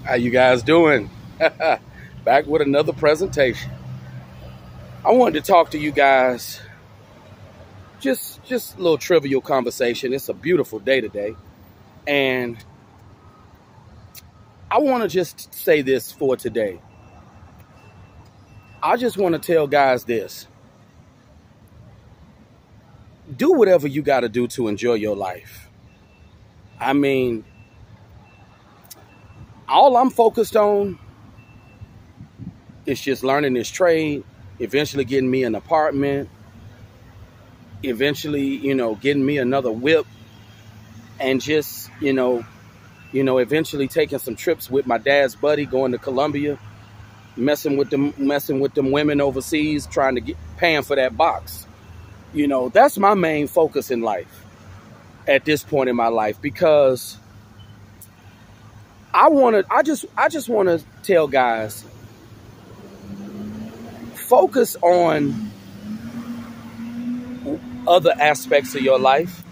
How you guys doing? Back with another presentation. I wanted to talk to you guys. Just a little trivial conversation. It's a beautiful day today. And I want to just say this for today. I just want to tell guys this. Do whatever you got to do to enjoy your life. I mean, all I'm focused on is just learning this trade, eventually getting me an apartment, eventually, getting me another whip, and just, eventually taking some trips with my dad's buddy, going to Colombia, messing with them women overseas, paying for that box. That's my main focus in life at this point in my life, because I just want to tell guys, focus on other aspects of your life.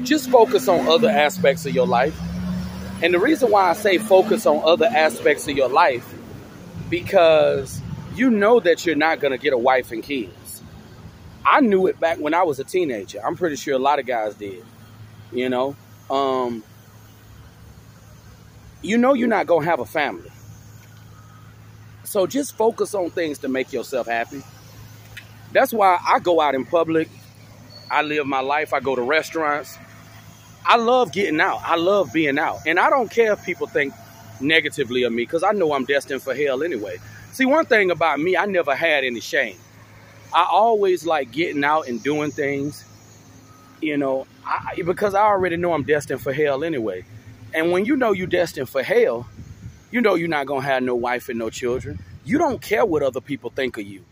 Just focus on other aspects of your life. And the reason why I say focus on other aspects of your life, because you know that you're not going to get a wife and kids. I knew it back when I was a teenager. I'm pretty sure a lot of guys did. You're not going to have a family. So just focus on things to make yourself happy. That's why I go out in public. I live my life. I go to restaurants. I love getting out. I love being out. And I don't care if people think negatively of me, because I know I'm destined for hell anyway. See, one thing about me, I never had any shame. I always like getting out and doing things, because I already know I'm destined for hell anyway. And when you know you're destined for hell, you know you're not going to have no wife and no children. You don't care what other people think of you.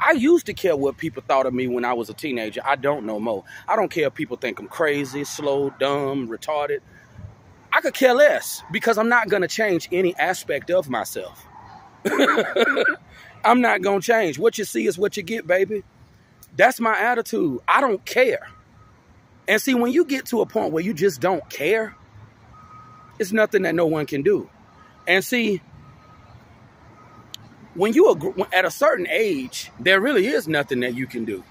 I used to care what people thought of me when I was a teenager. I don't no more. I don't care if people think I'm crazy, slow, dumb, retarded. I could care less, because I'm not going to change any aspect of myself. I'm not going to change. What you see is what you get, baby. That's my attitude. I don't care. And see, when you get to a point where you just don't care, it's nothing that no one can do. And see, when you at a certain age, there really is nothing that you can do.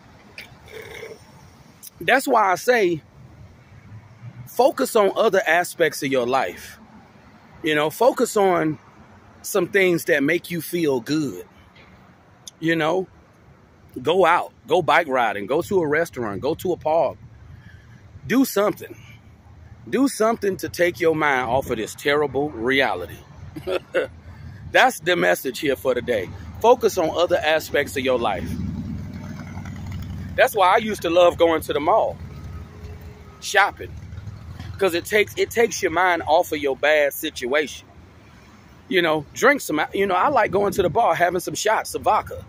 That's why I say, focus on other aspects of your life. Focus on some things that make you feel good. Go out, go bike riding, go to a restaurant, go to a park. Do something. Do something to take your mind off of this terrible reality. That's the message here for today. Focus on other aspects of your life. That's why I used to love going to the mall, shopping, because it takes your mind off of your bad situation. Drink some, I like going to the bar, having some shots of vodka,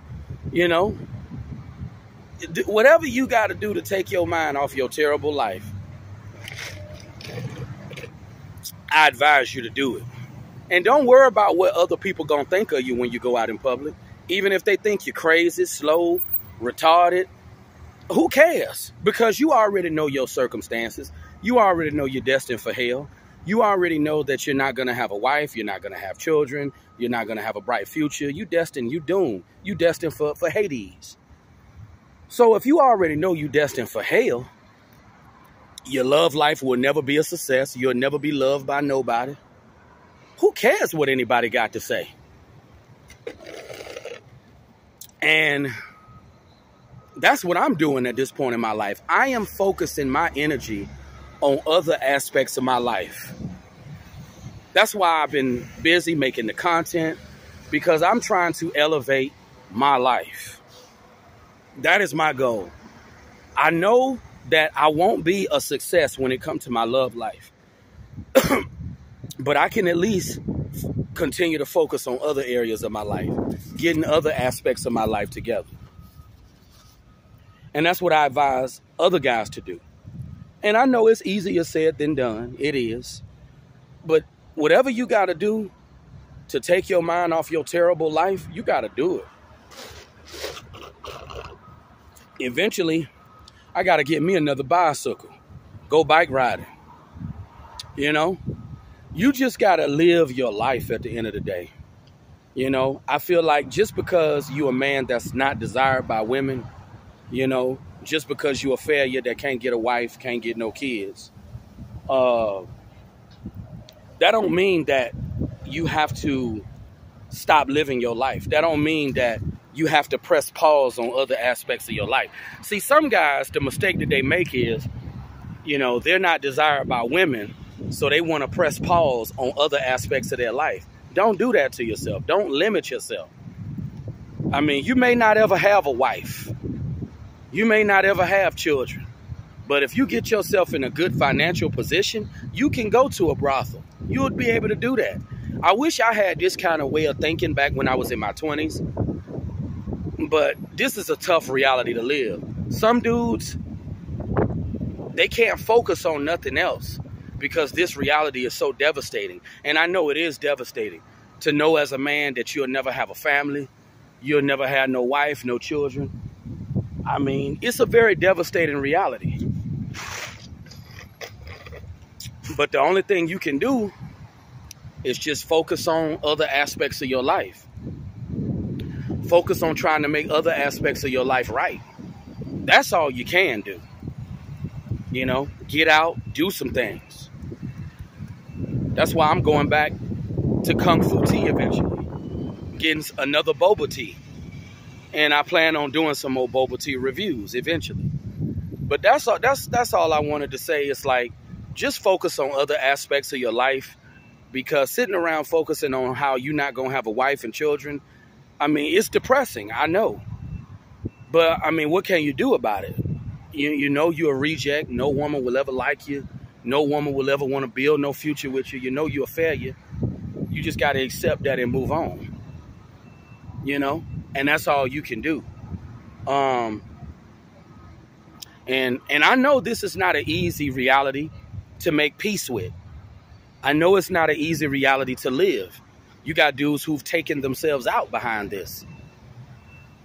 whatever you got to do to take your mind off your terrible life, I advise you to do it. And don't worry about what other people gonna think of you when you go out in public. Even if they think you're crazy, slow, retarded, who cares? Because you already know your circumstances. You already know you're destined for hell. You already know that you're not gonna have a wife, you're not gonna have children, you're not gonna have a bright future. You destined, you doomed. You destined for Hades. So if you already know you destined for hell, your love life will never be a success. You'll never be loved by nobody. Who cares what anybody got to say? And that's what I'm doing at this point in my life. I am focusing my energy on other aspects of my life. That's why I've been busy making the content, because I'm trying to elevate my life. That is my goal. I know that I won't be a success when it comes to my love life. But I can at least continue to focus on other areas of my life, getting other aspects of my life together. And that's what I advise other guys to do. And I know it's easier said than done. It is. But whatever you got to do to take your mind off your terrible life, you got to do it. Eventually, I got to get me another bicycle. Go bike riding. You just got to live your life at the end of the day. You know, I feel like just because you're a man that's not desired by women, you know, just because you're a failure that can't get a wife, can't get no kids, that don't mean that you have to stop living your life. That don't mean that you have to press pause on other aspects of your life. See, some guys, the mistake that they make is, you know, they're not desired by women, so they want to press pause on other aspects of their life. Don't do that to yourself. Don't limit yourself. I mean, you may not ever have a wife. You may not ever have children. But if you get yourself in a good financial position, you can go to a brothel. You would be able to do that. I wish I had this kind of way of thinking back when I was in my 20s. But this is a tough reality to live. Some dudes, they can't focus on nothing else because this reality is so devastating. And I know it is devastating to know as a man that you'll never have a family. You'll never have no wife, no children. I mean, it's a very devastating reality. But the only thing you can do is just focus on other aspects of your life. Focus on trying to make other aspects of your life right. That's all you can do. You know, get out, do some things. That's why I'm going back to Kung Fu Tea eventually. Getting another boba tea. And I plan on doing some more boba tea reviews eventually. But that's all I wanted to say. It's like, just focus on other aspects of your life, because sitting around focusing on how you're not going to have a wife and children, I mean, it's depressing, I know. But, I mean, what can you do about it? You know you're a reject. No woman will ever like you. No woman will ever want to build no future with you. You know you're a failure. You just got to accept that and move on. You know? And that's all you can do. And I know this is not an easy reality to make peace with. I know it's not an easy reality to live. You got dudes who've taken themselves out behind this.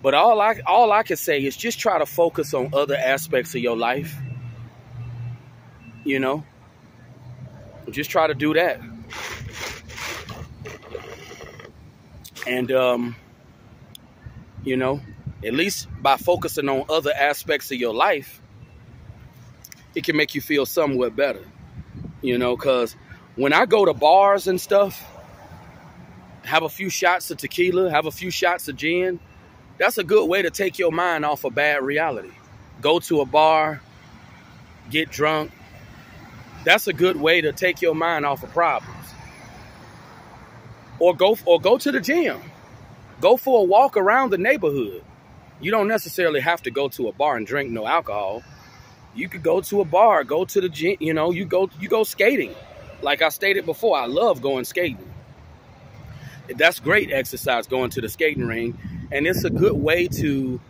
But all I can say is just try to focus on other aspects of your life. You know? Just try to do that. And, you know, at least by focusing on other aspects of your life, it can make you feel somewhat better. You know, because when I go to bars and stuff, have a few shots of tequila, have a few shots of gin, that's a good way to take your mind off a bad reality. Go to a bar, get drunk. That's a good way to take your mind off of problems. Or go to the gym. Go for a walk around the neighborhood. You don't necessarily have to go to a bar and drink no alcohol. You could go to a bar, go to the gym, you know, you go skating. Like I stated before, I love going skating. That's great exercise, going to the skating ring. And it's a good way to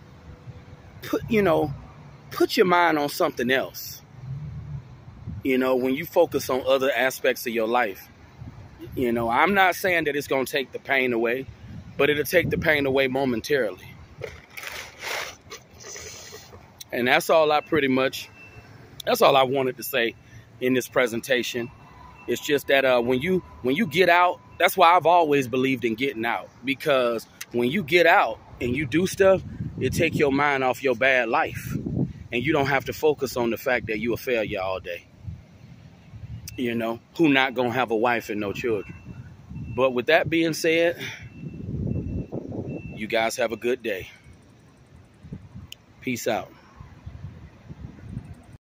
put your mind on something else. You know, when you focus on other aspects of your life. You know, I'm not saying that it's going to take the pain away, but it'll take the pain away momentarily. And that's all I wanted to say in this presentation. It's just that when you get out, that's why I've always believed in getting out. Because when you get out and you do stuff, it take your mind off your bad life. And you don't have to focus on the fact that you're a failure all day. You know, who not going to have a wife and no children. But with that being said, you guys have a good day. Peace out.